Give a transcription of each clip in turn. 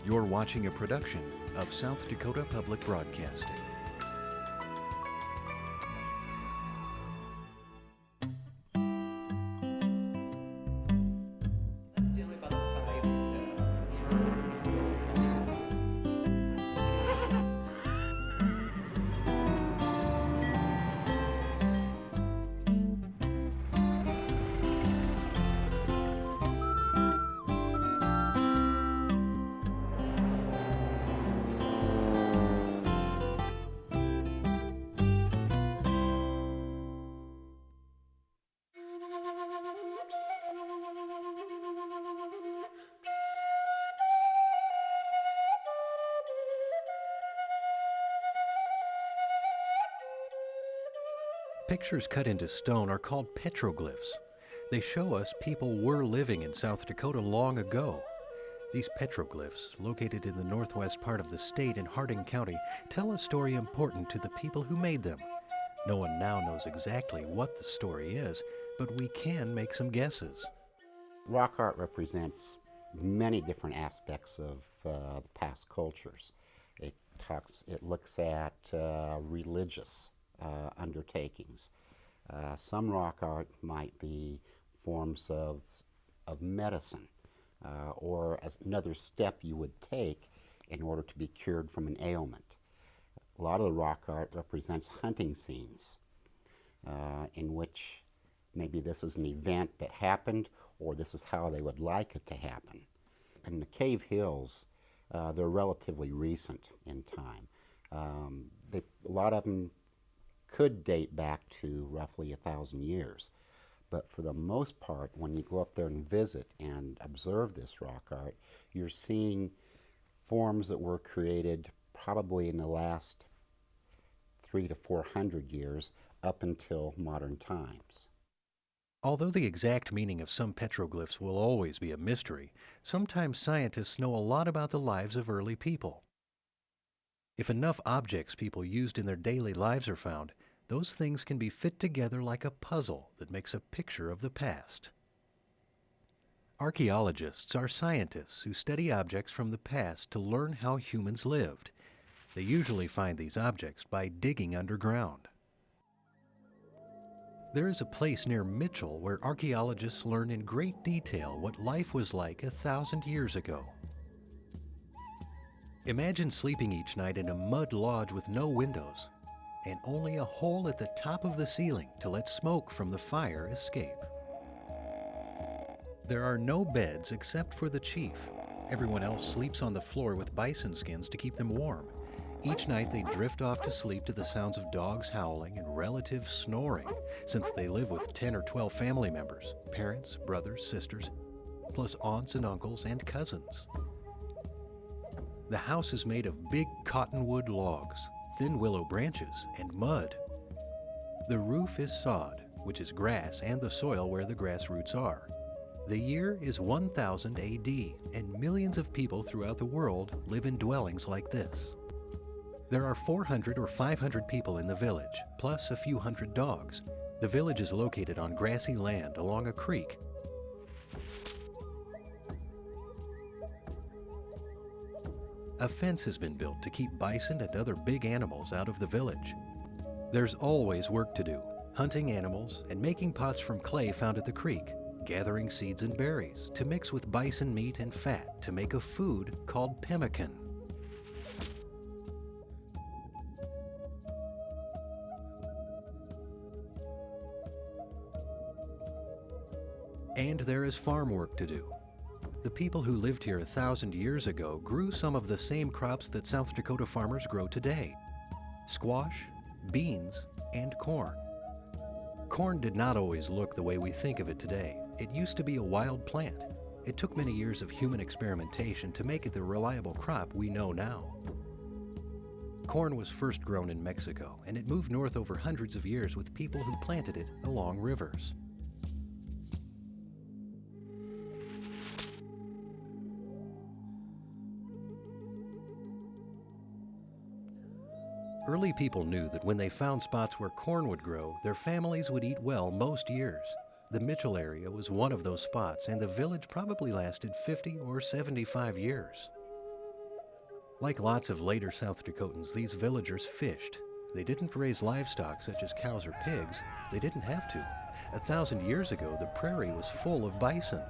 You're watching a production of South Dakota Public Broadcasting. That's generally about the size of Pictures cut into stone are called petroglyphs. They show us people were living in South Dakota long ago. These petroglyphs, located in the northwest part of the state in Harding County, tell a story important to the people who made them. No one now knows exactly what the story is, but we can make some guesses. Rock art represents many different aspects of the past cultures. It looks at religious undertakings. Some rock art might be forms of medicine, or as another step you would take in order to be cured from an ailment. A lot of the rock art represents hunting scenes, in which maybe this is an event that happened, or this is how they would like it to happen. And the cave hills, they're relatively recent in time. A lot of them could date back to roughly 1,000 years. But for the most part, when you go up there and visit and observe this rock art, you're seeing forms that were created probably in the last 300 to 400 years up until modern times. Although the exact meaning of some petroglyphs will always be a mystery, sometimes scientists know a lot about the lives of early people. If enough objects people used in their daily lives are found, those things can be fit together like a puzzle that makes a picture of the past. Archaeologists are scientists who study objects from the past to learn how humans lived. They usually find these objects by digging underground. There is a place near Mitchell where archaeologists learn in great detail what life was like 1,000 years ago. Imagine sleeping each night in a mud lodge with no windows and only a hole at the top of the ceiling to let smoke from the fire escape. There are no beds except for the chief. Everyone else sleeps on the floor with bison skins to keep them warm. Each night they drift off to sleep to the sounds of dogs howling and relatives snoring, since they live with 10 or 12 family members, parents, brothers, sisters, plus aunts and uncles and cousins. The house is made of big cottonwood logs, thin willow branches, and mud. The roof is sod, which is grass and the soil where the grass roots are. The year is 1000 AD, and millions of people throughout the world live in dwellings like this. There are 400 or 500 people in the village, plus a few hundred dogs. The village is located on grassy land along a creek. A fence has been built to keep bison and other big animals out of the village. There's always work to do, hunting animals and making pots from clay found at the creek, gathering seeds and berries to mix with bison meat and fat to make a food called pemmican. And there is farm work to do. The people who lived here 1,000 years ago grew some of the same crops that South Dakota farmers grow today: squash, beans, and corn. Corn did not always look the way we think of it today. It used to be a wild plant. It took many years of human experimentation to make it the reliable crop we know now. Corn was first grown in Mexico, and it moved north over hundreds of years with people who planted it along rivers. Early people knew that when they found spots where corn would grow, their families would eat well most years. The Mitchell area was one of those spots, and the village probably lasted 50 or 75 years. Like lots of later South Dakotans, these villagers fished. They didn't raise livestock such as cows or pigs. They didn't have to. 1,000 years ago, the prairie was full of bison.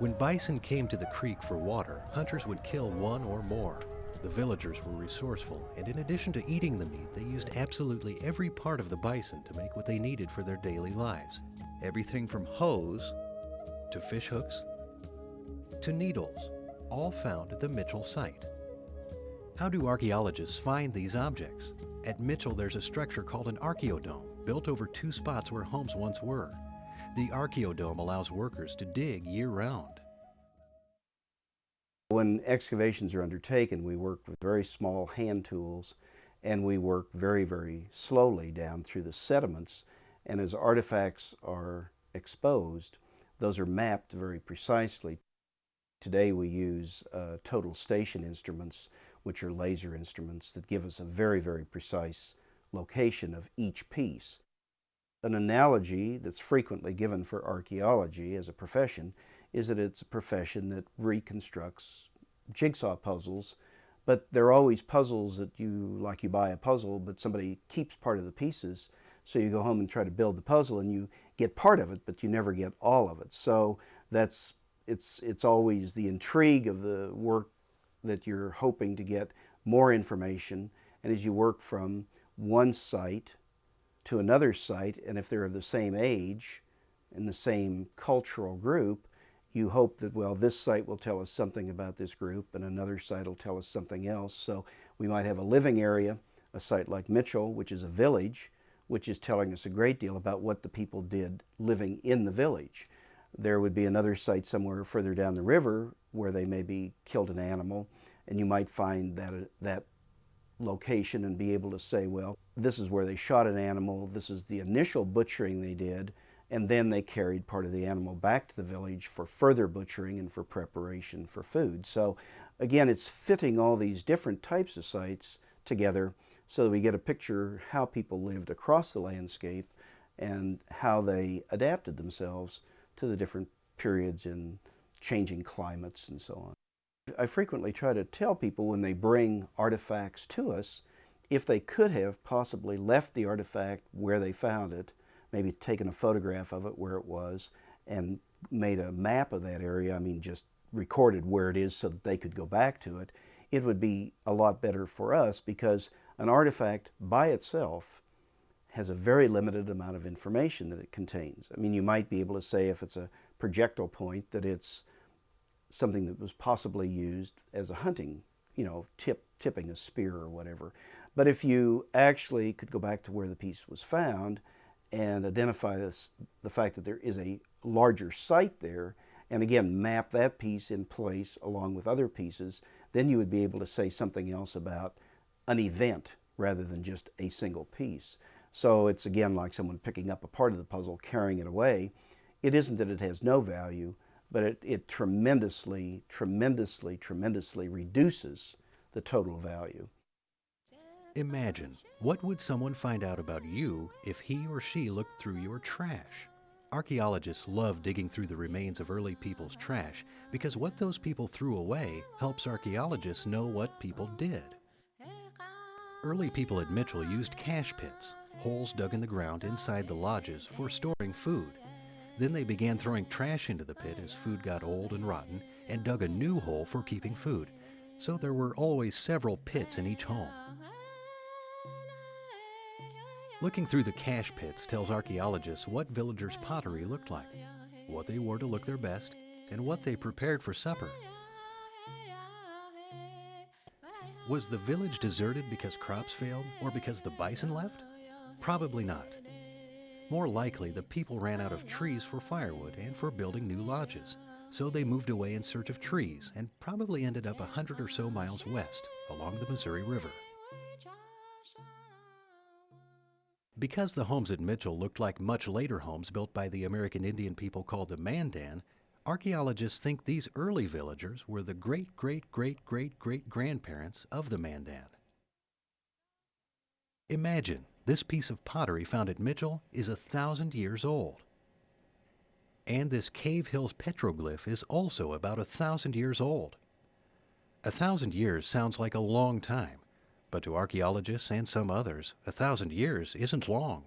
When bison came to the creek for water, hunters would kill one or more. The villagers were resourceful, and in addition to eating the meat, they used absolutely every part of the bison to make what they needed for their daily lives. Everything from hoes to fish hooks to needles, all found at the Mitchell site. How do archaeologists find these objects? At Mitchell, there's a structure called an archaeodome, built over 2 spots where homes once were. The archaeodome allows workers to dig year-round. When excavations are undertaken, we work with very small hand tools, and we work very, very slowly down through the sediments. And as artifacts are exposed, those are mapped very precisely. Today we use total station instruments, which are laser instruments that give us a very, very precise location of each piece. An analogy that's frequently given for archaeology as a profession is that it's a profession that reconstructs jigsaw puzzles, but they're always puzzles that you buy a puzzle, but somebody keeps part of the pieces, so you go home and try to build the puzzle and you get part of it, but you never get all of it. So it's always the intrigue of the work that you're hoping to get more information, and as you work from one site to another site, and if they're of the same age and the same cultural group, you hope that, well, this site will tell us something about this group and another site will tell us something else. So we might have a living area, a site like Mitchell, which is a village, which is telling us a great deal about what the people did living in the village. There would be another site somewhere further down the river where they maybe killed an animal, and you might find that location and be able to say, well, this is where they shot an animal, this is the initial butchering they did, and then they carried part of the animal back to the village for further butchering and for preparation for food. So again, it's fitting all these different types of sites together so that we get a picture how people lived across the landscape and how they adapted themselves to the different periods in changing climates and so on. I frequently try to tell people when they bring artifacts to us, if they could have possibly left the artifact where they found it, maybe taken a photograph of it where it was, and made a map of that area, just recorded where it is so that they could go back to it, it would be a lot better for us, because an artifact by itself has a very limited amount of information that it contains. You might be able to say, if it's a projectile point, that it's something that was possibly used as a hunting, tipping a spear or whatever. But if you actually could go back to where the piece was found and identify the fact that there is a larger site there, and again, map that piece in place along with other pieces, then you would be able to say something else about an event rather than just a single piece. So it's again like someone picking up a part of the puzzle, carrying it away. It isn't that it has no value, but it tremendously, tremendously, tremendously reduces the total value. Imagine, what would someone find out about you if he or she looked through your trash? Archaeologists love digging through the remains of early people's trash because what those people threw away helps archaeologists know what people did. Early people at Mitchell used cache pits, holes dug in the ground inside the lodges for storing food. Then they began throwing trash into the pit as food got old and rotten, and dug a new hole for keeping food. So there were always several pits in each home. Looking through the cache pits tells archaeologists what villagers' pottery looked like, what they wore to look their best, and what they prepared for supper. Was the village deserted because crops failed, or because the bison left? Probably not. More likely, the people ran out of trees for firewood and for building new lodges, so they moved away in search of trees and probably ended up 100 or so miles west, along the Missouri River. Because the homes at Mitchell looked like much later homes built by the American Indian people called the Mandan, archaeologists think these early villagers were the great-great-great-great-great-grandparents of the Mandan. Imagine, this piece of pottery found at Mitchell is 1,000 years old. And this Cave Hills petroglyph is also about 1,000 years old. 1,000 years sounds like a long time, but to archaeologists and some others, 1,000 years isn't long.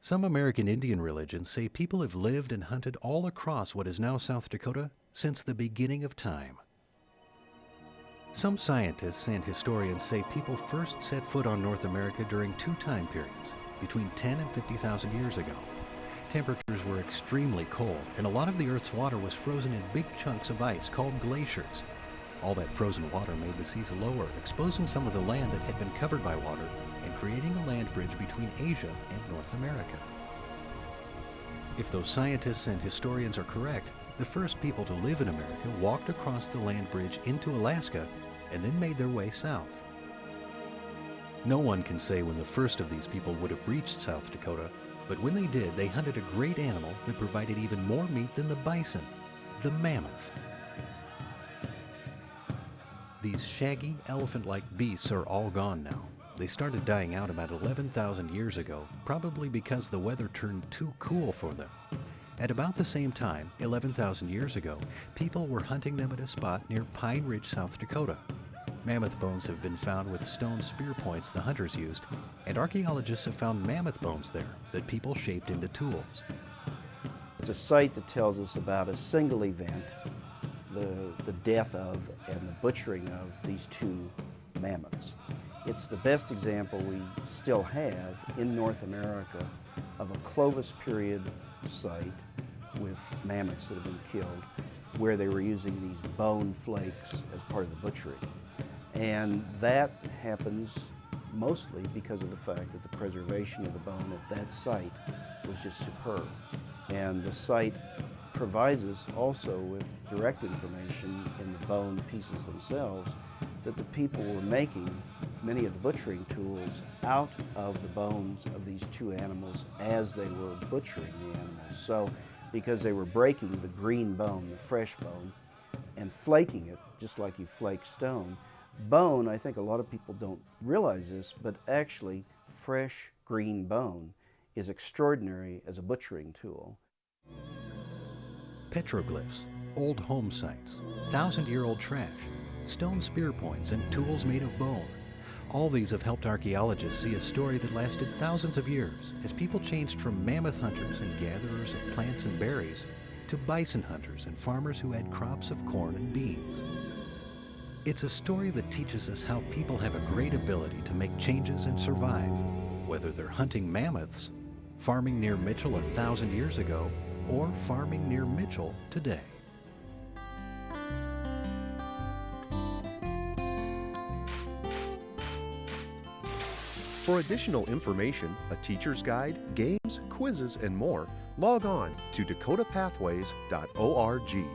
Some American Indian religions say people have lived and hunted all across what is now South Dakota since the beginning of time. Some scientists and historians say people first set foot on North America during two time periods, between 10 and 50,000 years ago. Temperatures were extremely cold, and a lot of the Earth's water was frozen in big chunks of ice called glaciers. All that frozen water made the seas lower, exposing some of the land that had been covered by water and creating a land bridge between Asia and North America. If those scientists and historians are correct, the first people to live in America walked across the land bridge into Alaska and then made their way south. No one can say when the first of these people would have reached South Dakota, but when they did, they hunted a great animal that provided even more meat than the bison, the mammoth. These shaggy, elephant-like beasts are all gone now. They started dying out about 11,000 years ago, probably because the weather turned too cool for them. At about the same time, 11,000 years ago, people were hunting them at a spot near Pine Ridge, South Dakota. Mammoth bones have been found with stone spear points the hunters used, and archaeologists have found mammoth bones there that people shaped into tools. It's a site that tells us about a single event, the death of and the butchering of these two mammoths. It's the best example we still have in North America of a Clovis period site with mammoths that have been killed, where they were using these bone flakes as part of the butchery. And that happens mostly because of the fact that the preservation of the bone at that site was just superb. And the site provides us also with direct information in the bone pieces themselves that the people were making many of the butchering tools out of the bones of these two animals as they were butchering the animals. So because they were breaking the green bone, the fresh bone, and flaking it just like you flake stone. Bone, I think a lot of people don't realize this, but actually fresh green bone is extraordinary as a butchering tool. Petroglyphs, old home sites, 1,000-year-old trash, stone spear points, and tools made of bone. All these have helped archaeologists see a story that lasted thousands of years as people changed from mammoth hunters and gatherers of plants and berries to bison hunters and farmers who had crops of corn and beans. It's a story that teaches us how people have a great ability to make changes and survive, whether they're hunting mammoths, farming near Mitchell 1,000 years ago, or farming near Mitchell today. For additional information, a teacher's guide, games, quizzes, and more, log on to dakotapathways.org.